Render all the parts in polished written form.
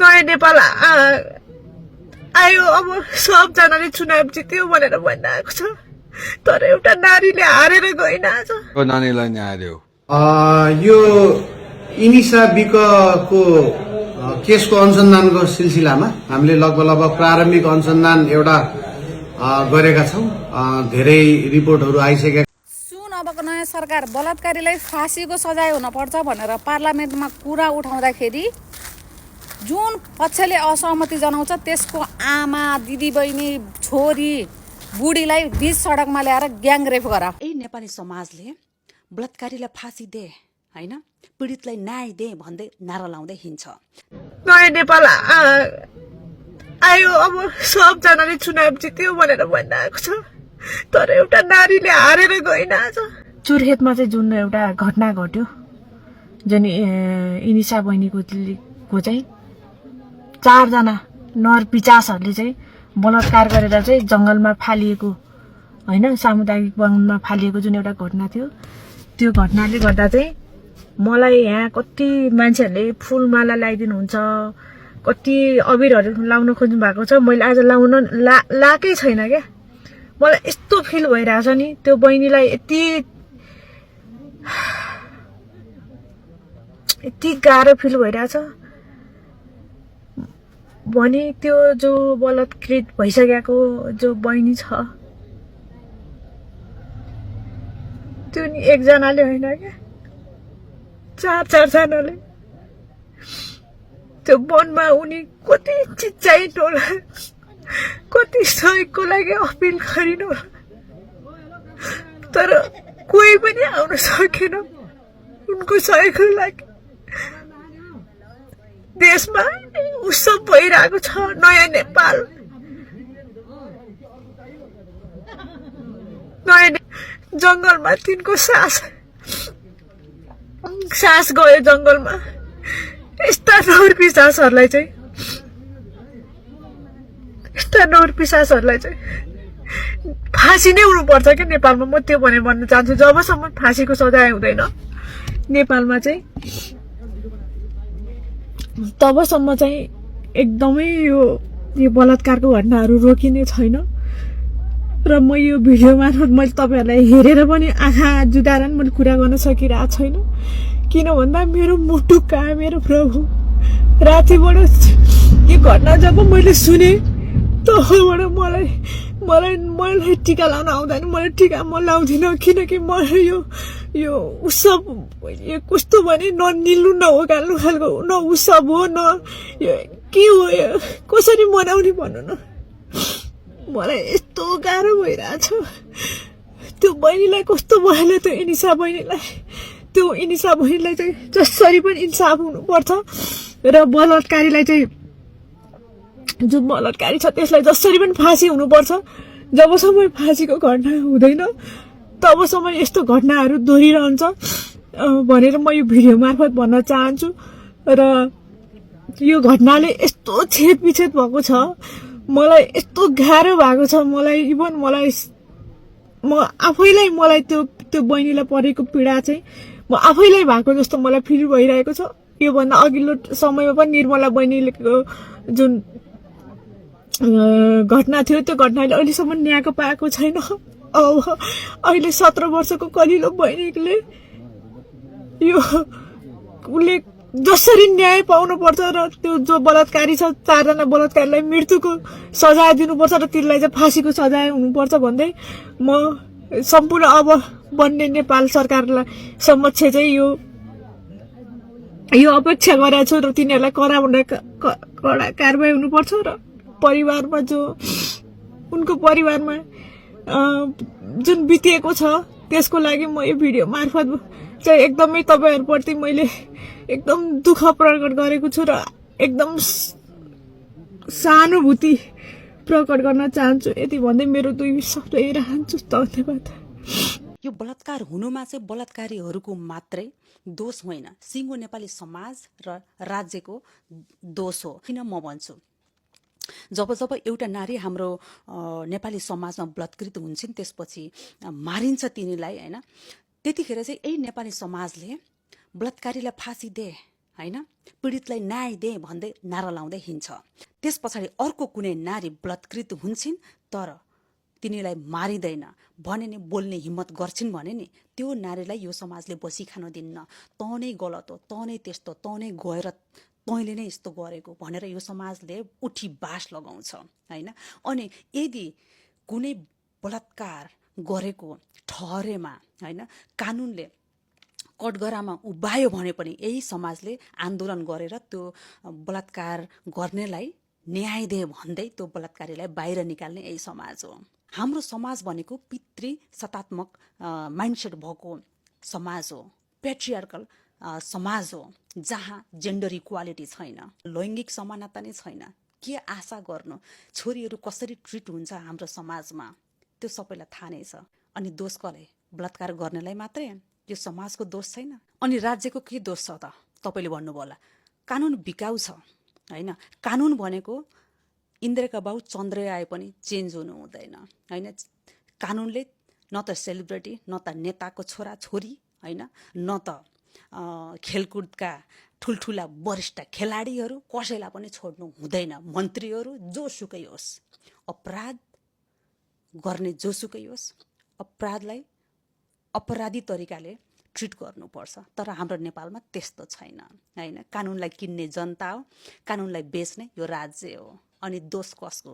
नयाँ नेपाल आयो। अब सबजनाले चुनाव जित्यो भनेर भनिरहेको छ, तर एउटा नारीले हारेर गइन आज। नानीलाई न्याय देऊ। यो इनिसा विकको केसको अनुसन्धानको सिलसिलामा हामीले लगभग प्रारम्भिक अनुसन्धान एउटा गरेका छौं। धेरै रिपोर्टहरू आइसकेका। सुन अबको नयाँ सरकार बलात्कारीलाई फाँसीको सजाय हुनपर्छ भनेर पार्लियामेन्टमा कुरा उठाउँदाखेरि जुन पक्षले असहमति जनाउँछ त्यसको आमा, दिदीबहिनी, छोरी, बुढीलाई बीच सडकमा ल्याएर ग्याङ रेप गर। यही नेपाली समाजले बलात्कारीलाई फाँसी दे हैन, पीडितलाई न्याय दे भन्दै नारा लाउँदै हिँड्छ। नयाँ नेपाल आयो। अब सबजनाले चुनाव जित्यो भनेर भनिरहेको छ, तर एउटा नारीले हारेर गइन आज। चुरखेतमा चाहिँ जुन एउटा घटना घट्यो, जुन इनिसा बहिनीको चाहिँ 4 जना नरपिचासहरूले चाहिँ बलात्कार गरेर चाहिँ जंगलमा फालिएको हैन, सामुदायिक वनमा फालिएको जुन एउटा घटना थियो, त्यो घटनाले गर्दा चाहिँ मलाई यहाँ कति मान्छेहरूले फुलमाला ल्याइदिनुहुन्छ, कति अबिरहरू लाउन खोज्नु भएको छ। मैले आज लाउन लाकै छैन क्या। मलाई यस्तो फिल भइरहेछ नि, त्यो बहिनीलाई यति गाह्रो फिल भइरहेछ भने त्यो जो बलात्कृत भइसकेको जो बहिनी छ, त्यो नि एकजनाले होइन क्या, 4 जनाले। त्यो वनमा उनी कति चिच्चाइ टोला, कति सहयोगको लागि अपिल गरिन, तर कोही पनि आउन सकेन उनको सहयोगको लागि। देशमा उत्सव भइरहेको छ, नयाँ नेपाल। जंगलमा तिनको सास गयो जंगलमा। यस्ता नौरपिशाचहरूलाई चाहिँ फाँसी नै हुनुपर्छ क्या नेपालमा। म त्यो भन्न चाहन्छु, जबसम्म फाँसीको सजाय हुँदैन नेपालमा चाहिँ तबसम्म चाहिँ एकदमै यो बलात्कारको घटनाहरू रोकिने छैन। र म यो भिडियो मार्फत मैले तपाईहरुलाई हेरेर पनि आँखा जुदाएर मैले कुरा गर्न सकिरहेको छैन, किन भन्दा मेरो मुटु कहाँ मेरो प्रभु। रातिबाट यो घटना जब मैले सुने तबबाट मलाई टीका लाउन आउँदैन, मैले टीका म लाउँदिनँ, किनकि मलाई यो उत्सव यो कस्तो भने न निल्नु न ओकाल्नु खालको न उत्सव हो न यो के हो, यो कसरी मनाउने भन्नु न। मलाई यस्तो गाह्रो भइरहेछ। त्यो बहिनीलाई कस्तो भयो त्यो इनिसा बहिनीलाई चाहिँ जसरी पनि इन्साफ हुनुपर्छ र बलात्कारीलाई चाहिँ जो बलात्कारी छ त्यसलाई जसरी पनि फाँसी हुनुपर्छ। जबसम्म फाँसीको घटना हुँदैन तबसम्म यस्तो घटनाहरू दोहोरिरहन्छ भनेर म यो भिडियो मार्फत भन्न चाहन्छु। र यो घटनाले यस्तो छेदविच्छेद भएको छ, मलाई यस्तो गाह्रो भएको छ, म आफैलाई मलाई त्यो बहिनीलाई परेको पीडा चाहिँ म आफैलाई भएको जस्तो मलाई फिल भइरहेको छ। यो भन्दा अघिल्लो समयमा पनि निर्मला बहिनीको जुन घटना थियो त्यो घटनाले अहिलेसम्म न्याय पाएको छैन। अब अहिले 17 वर्षको कलिलो बहिनीले उसले जसरी न्याय पाउनु पर्छ र त्यो जो बलात्कारी छ 4 जना बलात्कारीलाई मृत्युको सजाय दिनुपर्छ र तिनलाई चाहिँ फाँसीको सजाय हुनुपर्छ भन्दै म सम्पूर्ण अब बन्ने नेपाल सरकारलाई समक्ष चाहिँ यो अपेक्षा गरेको छु र तिनीहरूलाई कडा कारबाही हुनुपर्छ र परिवारमा जो उनको परिवारमा जुन बितेको छ त्यसको लागि म यो भिडियो मार्फत चाहिँ एकदमै तपाईहरुप्रति मैले एकदम दुःख प्रकट गरेको छु र एकदम सहानुभूति प्रकट गर्न चाहन्छु। यति भन्दै मेरो 2 शब्द राख्छु। धन्यवाद। यो बलात्कार हुनुमा चाहिँ बलात्कारीहरूको मात्रै दोष होइन, सिङ्गो नेपाली समाज र राज्यको दोष हो। किन म भन्छु, जब एउटा नारी हाम्रो नेपाली समाजमा बलात्कृत हुन्छन् त्यसपछि मारिन्छ तिनीलाई हैन, त्यतिखेर चाहिँ यही नेपाली समाजले बलात्कारीलाई फाँसी दे होइन, पीडितलाई न्याय दे भन्दै नारा लाउँदै हिँड्छ। त्यस पछाडि अर्को कुनै नारी बलात्कृत हुन्छन् तर तिनीलाई मारिँदैन भने नि बोल्ने हिम्मत गर्छिन् भने नि त्यो नारीलाई यो समाजले बसी खान दिन्न। तँ नै गलत हो, तँ नै त्यस्तो, तँ नै गएर तैँले नै यस्तो गरेको भनेर यो समाजले उठी बास लगाउँछ होइन। अनि यदि कुनै बलात्कार गरेको ठहरेमा होइन कानुनले कटघरामा उभ्यायो भने पनि यही समाजले आन्दोलन गरेर त्यो बलात्कार गर्नेलाई न्याय दे भन्दै त्यो बलात्कारीलाई बाहिर निकाल्ने यही समाज हो। हाम्रो समाज भनेको पितृ सत्तात्मक माइन्डसेट भएको समाज हो, पेट्रियार्कल समाज हो, जहाँ जेन्डर इक्वालिटी छैन, लैङ्गिक समानता नै छैन। के आशा गर्नु, छोरीहरू कसरी ट्रिट हुन्छ हाम्रो समाजमा त्यो सबैलाई थाहा नै छ। अनि दोष कसलाई? बलात्कार गर्नेलाई मात्रै? यो समाजको दोष छैन? अनि राज्यको के दोष छ त? तपाईँले भन्नुभयो होला कानुन बिकाउ छ होइन। कानुन भनेको इन्द्रका बाउ चन्द्र आए पनि चेन्ज हुनु हुँदैन होइन। कानुनले न त सेलिब्रिटी, न त नेताको छोरा छोरी होइन, न त खेलकुदका ठुल्ठुला वरिष्ठ खेलाडीहरू कसैलाई पनि छोड्नु हुँदैन। मन्त्रीहरू जोसुकै होस्, अपराध गर्ने जोसुकै होस्, अपराधलाई अपराधी तरिकाले ट्रिट गर्नुपर्छ। तर हाम्रो नेपालमा त्यस्तो छैन होइन। कानुनलाई किन्ने जनता हो, कानुनलाई बेच्ने यो राज्य हो। अनि दोष कसको?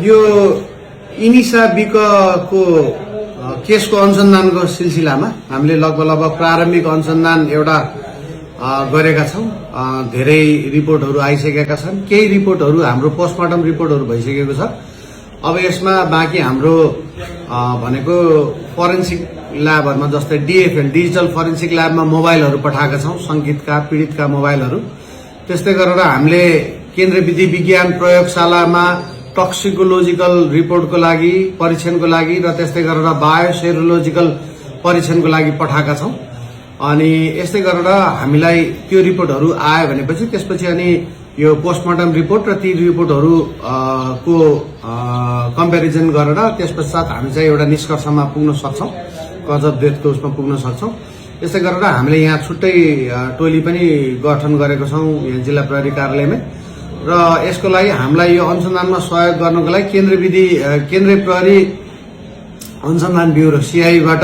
यो इनिसा विकको केसको अनुसन्धानको सिलसिलामा हामीले लगभग प्रारम्भिक अनुसन्धान एउटा गरेका छौँ। धेरै रिपोर्टहरू आइसकेका छन्, केही रिपोर्टहरू हाम्रो पोस्टमार्टम रिपोर्टहरू भइसकेको छ। अब यसमा बाँकी हाम्रो भनेको फोरेन्सिक ल्याबहरूमा जस्तै डिएफएल डिजिटल फोरेन्सिक ल्याबमा मोबाइलहरू पठाएका छौँ, सङ्गीतका पीडितका मोबाइलहरू। त्यस्तै गरेर हामीले केन्द्रीय विधि विज्ञान प्रयोगशालामा टक्सिकोलोजिकल रिपोर्टको लागि परीक्षणको लागि र त्यस्तै गरेर बायोसेरोलोजिकल परीक्षणको लागि पठाएका छौँ। अनि यस्तै गरेर हामीलाई त्यो रिपोर्टहरू आयो भनेपछि त्यसपछि अनि यो पोस्टमार्टम रिपोर्ट र ती रिपोर्टहरू को कम्पेरिजन गरेर त्यसपश्चात हामी चाहिँ एउटा निष्कर्षमा पुग्न सक्छौँ, गजब डेथको उसमा पुग्न सक्छौँ। यस्तै गरेर हामीले यहाँ छुट्टै टोली पनि गठन गरेको छौँ यहाँ जिल्ला प्रहरी कार्यालयमै। र यसको लागि हामीलाई यो अनुसन्धानमा सहयोग गर्नको लागि केन्द्रीय प्रहरी अनुसन्धान ब्युरो सिआईबाट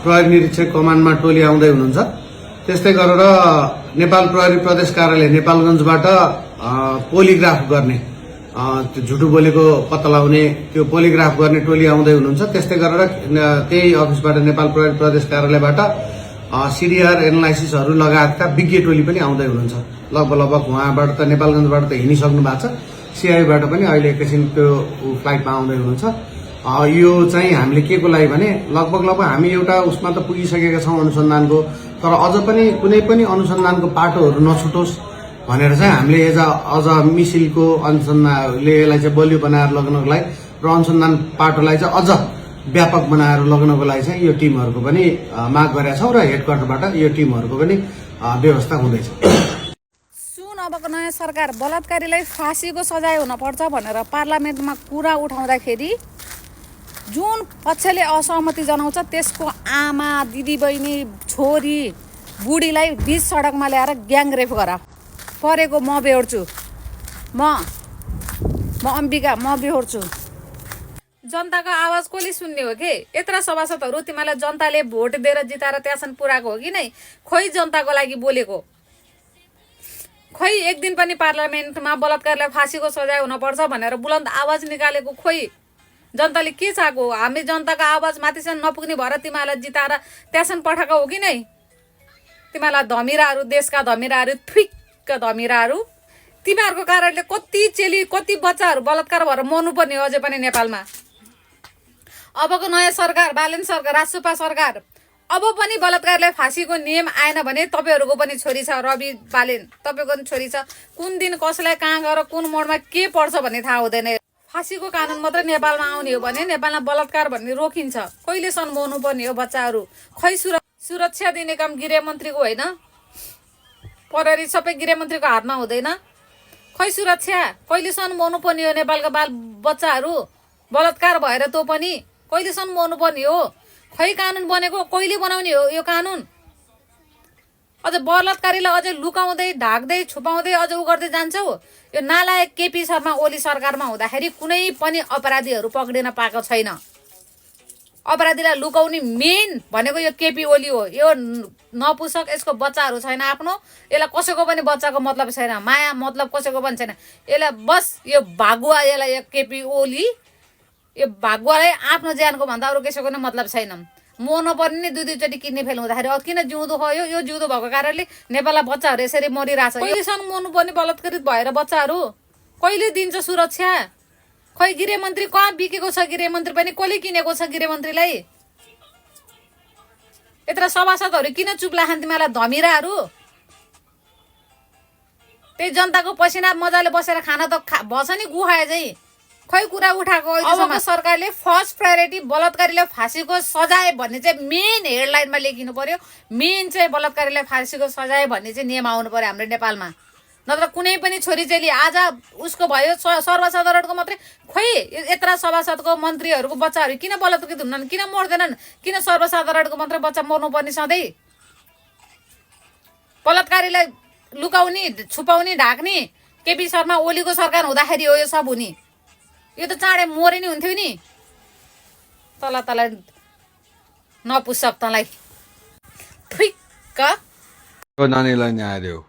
प्रहरी निरीक्षक कमान्डमा टोली आउँदै हुनुहुन्छ। त्यस्तै गरेर नेपाल प्रहरी प्रदेश कार्यालय नेपालगञ्जबाट पोलिग्राफ गर्ने, त्यो झुटो बोलेको पत्ता लगाउने त्यो पोलिग्राफ गर्ने टोली आउँदै हुनुहुन्छ। त्यस्तै गरेर त्यही अफिसबाट नेपाल प्रहरी प्रदेश कार्यालयबाट सिडिआर एनालाइसिसहरू लगायतका विज्ञ टोली पनि आउँदै हुनुहुन्छ। लगभग उहाँबाट त नेपालगञ्जबाट त हिँडिसक्नु भएको छ, सिआईबाट पनि अहिले एकैछिन त्यो फ्लाइटमा आउँदै हुनुहुन्छ। यो चाहिँ हामीले के को लागि भने लगभग हामी एउटा उसमा त पुगिसकेका छौँ अनुसन्धानको, तर अझ पनि कुनै पनि अनुसन्धानको पाटोहरू नछुटोस् भनेर चाहिँ हामीले अझ मिसिलको अनुसन्धानले यसलाई चाहिँ बलियो बनाएर लग्नको लागि र अनुसन्धान पाटोलाई चाहिँ अझ व्यापक बनाएर लग्नको लागि चाहिँ यो टिमहरूको पनि माग गरेका छौँ र हेडक्वार्टरबाट यो टिमहरूको पनि व्यवस्था हुँदैछ। सुन अबको नयाँ सरकार बलात्कारीलाई फाँसीको सजाय हुनपर्छ भनेर पार्लियामेन्टमा कुरा उठाउँदाखेरि जुन पक्षले असहमति जनाउँछ त्यसको आमा, दिदीबहिनी, छोरी, बुढीलाई बिच सडकमा ल्याएर ग्याङ रेप गरा परेको म बेहोर्छु, म अम्बिका म बेहोर्छु। जनताको आवाज कसले सुन्ने हो के? यत्रा सभासदहरू तिमीलाई जनताले भोट दिएर जिताएर त्यहाँसम्म पुऱ्याएको हो कि नै? खोइ जनताको लागि बोलेको? खोइ एक दिन पनि पार्लियामेन्टमा बलात्कारलाई फाँसीको सजाय हुनपर्छ भनेर बुलन्द आवाज निकालेको? खोइ जनताले के चाहेको? हामी जनताको आवाज माथिसम्म नपुग्ने भएर तिमीहरूलाई जिताएर त्यहाँसम्म पठाएको हो कि नै? तिमीहरूलाई धमिराहरू, देशका धमिराहरू, थुइक्क धमिराहरू, तिमीहरूको कारणले कति चेली कति बच्चाहरू बलात्कार भएर मर्नुपर्ने हो अझै पनि नेपालमा। अबको नयाँ सरकार, बालेन सरकार, राजसपा सरकार, अब पनि बलात्कारलाई फाँसीको नियम आएन भने तपाईँहरूको पनि छोरी छ, रवि बालेन तपाईँको पनि छोरी छ। कुन दिन कसलाई कहाँ गएर कुन मोडमा के पर्छ भन्ने थाहा हुँदैन। फाँसीको कानुन मात्रै नेपालमा आउने हो भने नेपालमा बलात्कार भन्ने रोकिन्छ। कहिलेसम्म मर्नुपर्ने हो बच्चाहरू? खै सुरक्षा दिने काम गृहमन्त्रीको होइन, प्रहरी सबै गृहमन्त्रीको हातमा हुँदैन? खै सुरक्षा कहिलेसम्म मर्नुपर्ने हो? नेपालका बाल बच्चाहरू बलात्कार भएर तँ पनि कहिलेसम्म मर्नुपर्ने हो? खै कानुन बनेको कहिले बनाउने हो यो कानुन? अझ बलात्कारीलाई अझै लुकाउँदै ढाक्दै छुपाउँदै अझ उ गर्दै जान्छौ। यो नालायक केपी शर्मा ओली सरकारमा हुँदाखेरि कुनै पनि अपराधीहरू पक्रिन पाएको छैन। अपराधीलाई लुकाउने मेन भनेको यो केपी ओली हो। यो नपुसक, यसको बच्चाहरू छैन आफ्नो, यसलाई कसैको पनि बच्चाको मतलब छैन, माया मतलब कसैको पनि छैन। यसलाई बस यो भागुवा, यसलाई यो केपी ओली, यो भागुवालाई आफ्नो ज्यानको भन्दा अरू कसैको नै मतलब छैन। मर्नु पर्ने नि दुईचोटि किडनी फेल हुँदाखेरि किन जिउँदो भयो? यो जिउँदो भएको कारणले नेपालमा बच्चाहरू यसरी मरिरहेछ। कहिलेसम्म मर्नु पर्ने बलात्कारित भएर बच्चाहरू? कहिले दिन्छ सुरक्षा? खै गृहमन्त्री कहाँ बिकेको छ? गृहमन्त्री पनि कसले किनेको छ गृहमन्त्रीलाई? यत्र सभासदहरू किन चुप लाखान् तिमीलाई धमिराहरू? त्यही जनताको पसिना मजाले बसेर खान त भछ नि गुखाए चाहिँ। खै कुरा उठाएको अहिलेसम्म सरकारले फर्स्ट प्रायोरिटी बलात्कारीलाई फाँसीको सजाय भन्ने चाहिँ मेन हेडलाइनमा लेखिनु पर्यो। मेन चाहिँ बलात्कारीलाई फाँसीको सजाय भन्ने चाहिँ नियम आउनु पर्यो हाम्रो नेपालमा। नत्र कुनै पनि छोरी चेली आज उसको भयो सर्वसाधारणको मात्रै, खोइ यत्र सभासदको मन्त्रीहरूको बच्चाहरू किन बलात्कृत हुन्छन्, किन मर्दैनन्, किन सर्वसाधारणको मात्रै बच्चा मर्नुपर्ने सधैँ? बलात्कारीलाई लुकाउने, छुपाउने, ढाक्ने केपी शर्मा ओलीको सरकार हुँदाखेरि हो यो सब हुने। यो त चाँडै मरे नि हुन्थ्यो नि। तँलाई नपुसक तँलाई ठिक्क। नानीलाई न्याय देऊ,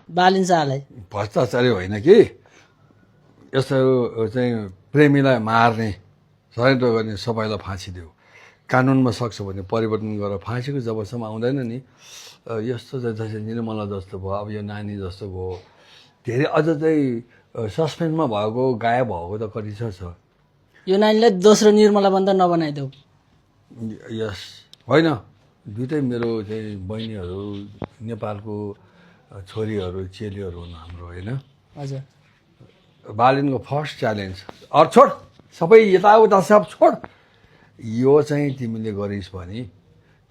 बालिन शाहलाई भ्रष्टाचारी होइन कि यस्तो चाहिँ प्रेमीलाई मार्ने षड्यन्त्र गर्ने सबैलाई फाँसी देऊ। कानुनमा सक्छ भने परिवर्तन गरेर फाँसीको जबसम्म आउँदैन नि, यस्तो जस्तै निर्मला जस्तो भयो, अब यो नानी जस्तो भयो, धेरै अझ चाहिँ सस्पेन्समा भएको गायब भएको त कति छ। यो नानीलाई दोस्रो निर्मला भन्दा नबनाइदेऊ। यस होइन, दुइटै मेरो चाहिँ बहिनीहरू नेपालको छोरीहरू चेलीहरू हुन् हाम्रो, होइन? हजुर, बालिनको फर्स्ट च्यालेन्ज अरू छोड, सबै यताउता सब छोड, यो चाहिँ तिमीले गरिस् भने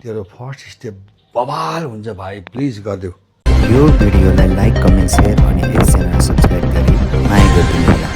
तेरो फर्स्ट स्टेप बवाल हुन्छ भाइ, प्लिज गरिदेऊ। यो भिडियोलाई लाइक, कमेन्ट, सेयर अनि च्यानल सब्सक्राइब गरी माया गरिदिनु होला।